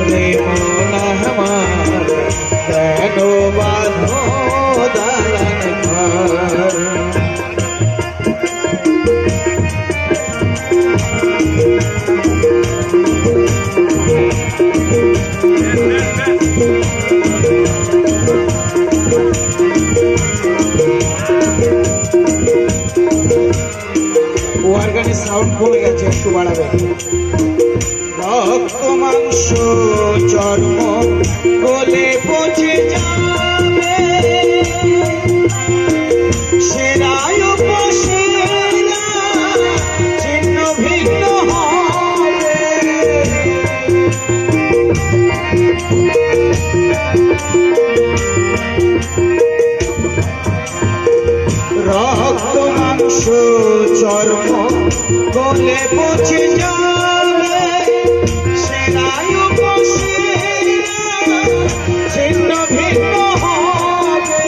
বলে মন আমার কেন বাঁধো দালান ঘর। ওয়ার গানে সাউন্ড কমে গেছে, একটু বাড়াবে। রক্ত মাংস চর্ম গলে পচে যাবে, সেরায় উপসেরা ছিন্ন ভিন্ন হবে। রক্ত মাংস চর্ম গলে পচে যাবে, সেরায় উপসেরা ছিন্ন ভিন্ন হবে।